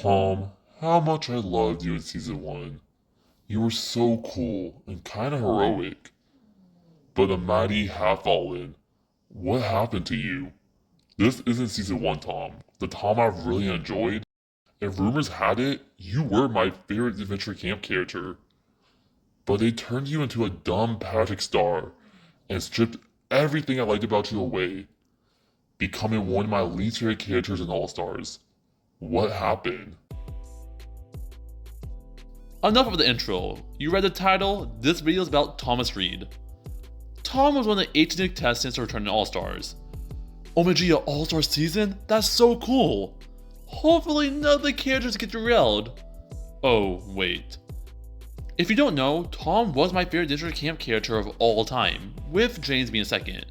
Tom, how much I loved you in season 1. You were so cool and kinda heroic. But the mighty have fallen. What happened to you? This isn't season 1 Tom, the Tom I've really enjoyed. And rumors had it, you were my favorite Adventure Camp character. But they turned you into a dumb Patrick Star and stripped everything I liked about you away, becoming one of my least favorite characters in All Stars. What happened? Enough of the intro. You read the title, this video is about Thomas Reed. Tom was one of the 18 contestants to return to All-Stars. OMG, All-Star season? That's so cool! Hopefully none of the characters get derailed. Oh, wait. If you don't know, Tom was my favorite Adventure Camp character of all time, with James being second.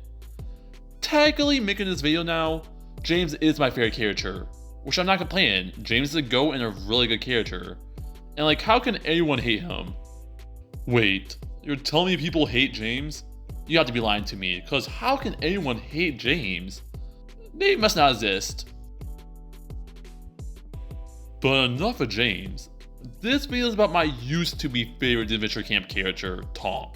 Technically making this video now, James is my favorite character, which I'm not complaining. James is a GOAT and a really good character. And like, how can anyone hate him? Wait, you're telling me people hate James? You have to be lying to me, because how can anyone hate James? They must not exist. But enough of James. This video is about my used to be favorite Adventure Camp character, Tom.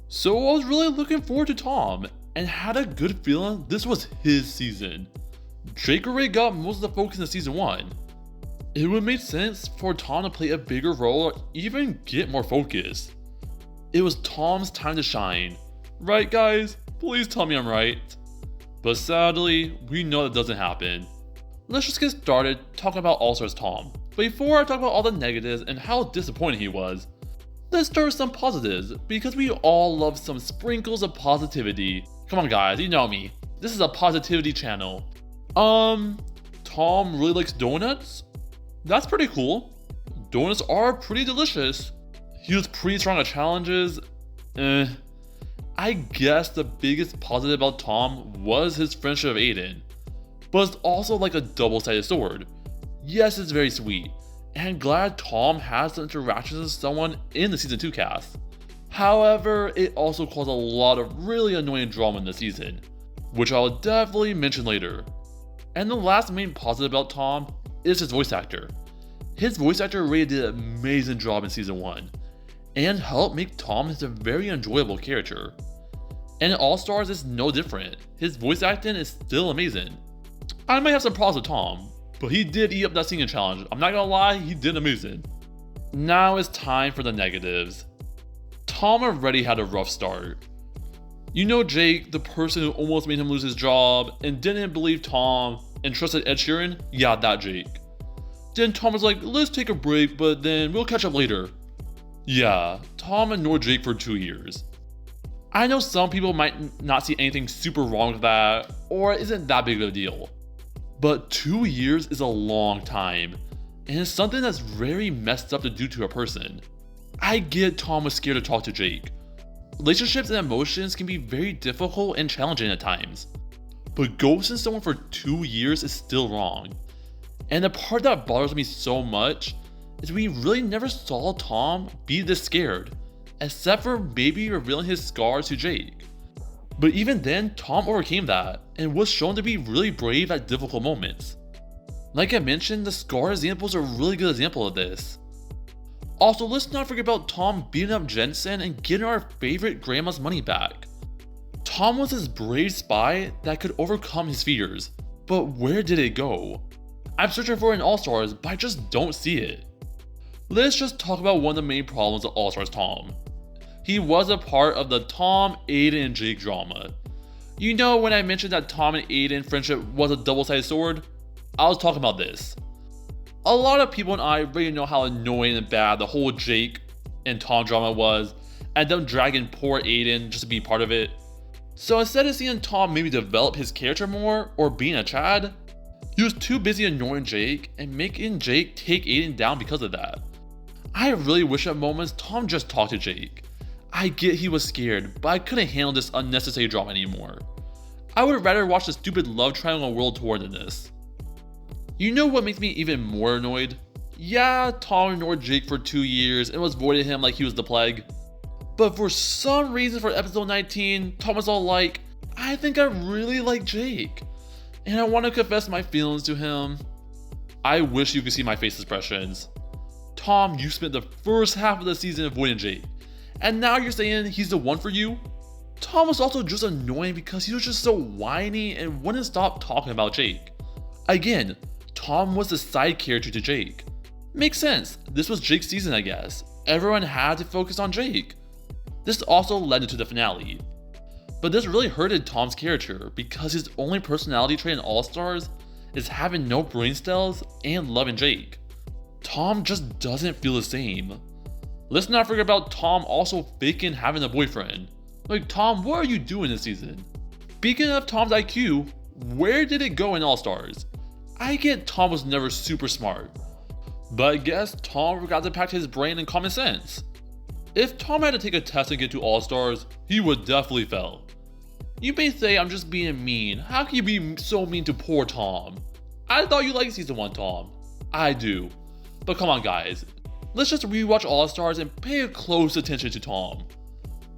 So I was really looking forward to Tom, and had a good feeling this was his season. Jake already got most of the focus in season 1. It would make sense for Tom to play a bigger role or even get more focus. It was Tom's time to shine. Right guys? Please tell me I'm right. But sadly, we know that doesn't happen. Let's just get started talking about All-Stars Tom. Before I talk about all the negatives and how disappointing he was, let's start with some positives, because we all love some sprinkles of positivity. Come on guys, you know me. This is a positivity channel. Tom really likes donuts? That's pretty cool. Donuts are pretty delicious. He was pretty strong at challenges. I guess the biggest positive about Tom was his friendship with Aiden. But it's also like a double-sided sword. Yes, it's very sweet, and I'm glad Tom has some interactions with someone in the season 2 cast. However, it also caused a lot of really annoying drama in the season, which I'll definitely mention later. And the last main positive about Tom is his voice actor. His voice actor really did an amazing job in season 1, and helped make Tom a very enjoyable character. And in All Stars it's no different. His voice acting is still amazing. I might have some problems with Tom, but he did eat up that singing challenge. I'm not gonna lie, he did amazing. Now it's time for the negatives. Tom already had a rough start. You know Jake, the person who almost made him lose his job and didn't believe Tom and trusted Ed Sheeran? Yeah, that Jake. Then Tom was like, let's take a break, but then we'll catch up later. Yeah, Tom ignored Jake for 2 years. I know some people might not see anything super wrong with that, or it isn't that big of a deal. But 2 years is a long time, and it's something that's very messed up to do to a person. I get Tom was scared to talk to Jake. Relationships and emotions can be very difficult and challenging at times. But ghosting someone for 2 years is still wrong. And the part that bothers me so much is we really never saw Tom be this scared, except for maybe revealing his scars to Jake. But even then, Tom overcame that and was shown to be really brave at difficult moments. Like I mentioned, the scar examples are a really good example of this. Also, let's not forget about Tom beating up Jensen and getting our favorite grandma's money back. Tom was this brave spy that could overcome his fears, but where did it go? I'm searching for it in All-Stars, but I just don't see it. Let's just talk about one of the main problems of All-Stars Tom. He was a part of the Tom, Aiden, and Jake drama. You know when I mentioned that Tom and Aiden friendship was a double-sided sword? I was talking about this. A lot of people and I really know how annoying and bad the whole Jake and Tom drama was, and them dragging poor Aiden just to be part of it. So instead of seeing Tom maybe develop his character more, or being a Chad, he was too busy annoying Jake and making Jake take Aiden down because of that. I really wish at moments Tom just talked to Jake. I get he was scared, but I couldn't handle this unnecessary drama anymore. I would rather watch the stupid love triangle world tour than this. You know what makes me even more annoyed? Yeah, Tom ignored Jake for 2 years and was avoiding him like he was the plague. But for some reason for episode 19, Tom was all like, I think I really like Jake, and I want to confess my feelings to him. I wish you could see my face expressions. Tom, you spent the first half of the season avoiding Jake, and now you're saying he's the one for you? Tom was also just annoying because he was just so whiny and wouldn't stop talking about Jake. Again, Tom was the side character to Jake. Makes sense, this was Jake's season I guess. Everyone had to focus on Jake. This also led into the finale. But this really hurted Tom's character because his only personality trait in All-Stars is having no brain cells and loving Jake. Tom just doesn't feel the same. Let's not forget about Tom also faking having a boyfriend. Like, Tom, what are you doing this season? Speaking of Tom's IQ, where did it go in All-Stars? I get Tom was never super smart, but I guess Tom forgot to pack his brain and common sense. If Tom had to take a test and get to All-Stars, he would definitely fail. You may say I'm just being mean. How can you be so mean to poor Tom? I thought you liked season 1 Tom. I do. But come on guys, let's just rewatch All-Stars and pay close attention to Tom.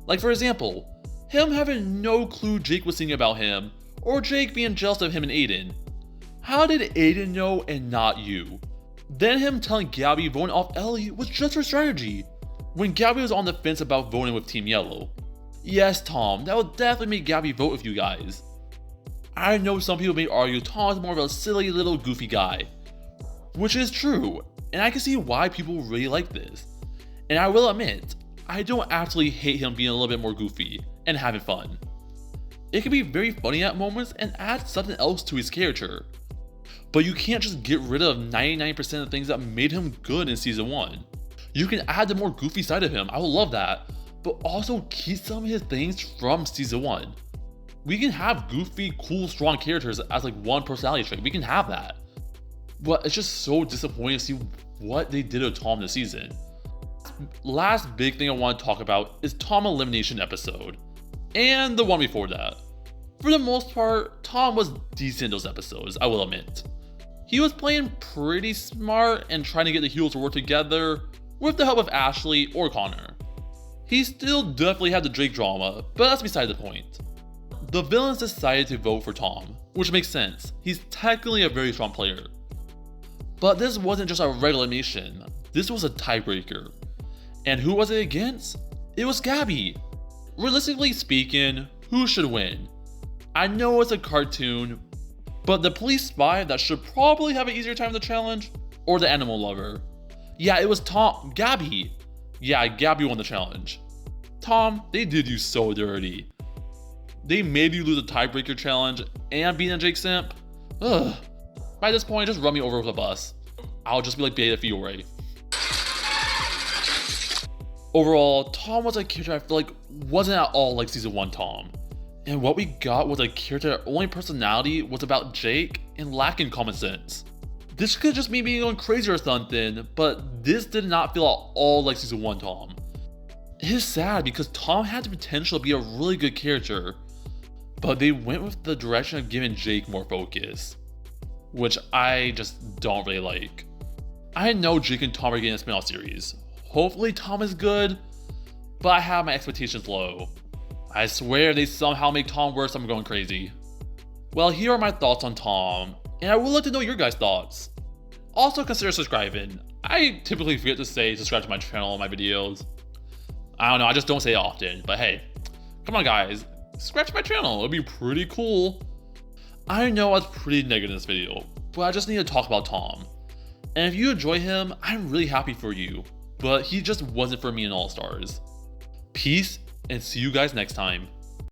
Like for example, him having no clue Jake was singing about him, or Jake being jealous of him and Aiden. How did Aiden know and not you? Then him telling Gabby voting off Ellie was just her strategy, when Gabby was on the fence about voting with Team Yellow. Yes, Tom, that would definitely make Gabby vote with you guys. I know some people may argue Tom is more of a silly little goofy guy, which is true, and I can see why people really like this. And I will admit, I don't actually hate him being a little bit more goofy and having fun. It can be very funny at moments and add something else to his character. But you can't just get rid of 99% of the things that made him good in season 1. You can add the more goofy side of him, I would love that, but also keep some of his things from season 1. We can have goofy, cool, strong characters as like one personality trait, we can have that. But it's just so disappointing to see what they did with Tom this season. Last big thing I want to talk about is Tom Elimination episode, and the one before that. For the most part, Tom was decent in those episodes, I will admit. He was playing pretty smart and trying to get the heroes to work together with the help of Ashley or Connor. He still definitely had the Drake drama, but that's beside the point. The villains decided to vote for Tom, which makes sense, he's technically a very strong player. But this wasn't just a regular elimination, this was a tiebreaker. And who was it against? It was Gabby. Realistically speaking, who should win? I know it's a cartoon, but the police spy that should probably have an easier time with the challenge, or the animal lover? Yeah, it was Gabby. Yeah, Gabby won the challenge. Tom, they did you so dirty. They made you lose a tiebreaker challenge and beat a Jake simp? Ugh. By this point, just run me over with a bus. I'll just be like Beta Fiore. Overall, Tom was a character I feel like wasn't at all like season 1 Tom. And what we got was a character that only personality was about Jake and lacking common sense. This could just be me going crazy or something, but this did not feel at all like season 1 Tom. It is sad because Tom had the potential to be a really good character, but they went with the direction of giving Jake more focus, which I just don't really like. I know Jake and Tom are getting a spin-off series. Hopefully Tom is good, but I have my expectations low. I swear if they somehow make Tom worse, I'm going crazy. Well, here are my thoughts on Tom, and I would like to know your guys' thoughts. Also consider subscribing. I typically forget to say subscribe to my channel and my videos. I don't know, I just don't say it often, but hey, come on guys, subscribe to my channel, it'd be pretty cool. I know I was pretty negative in this video, but I just need to talk about Tom. And if you enjoy him, I'm really happy for you, but he just wasn't for me in All-Stars. Peace, and see you guys next time.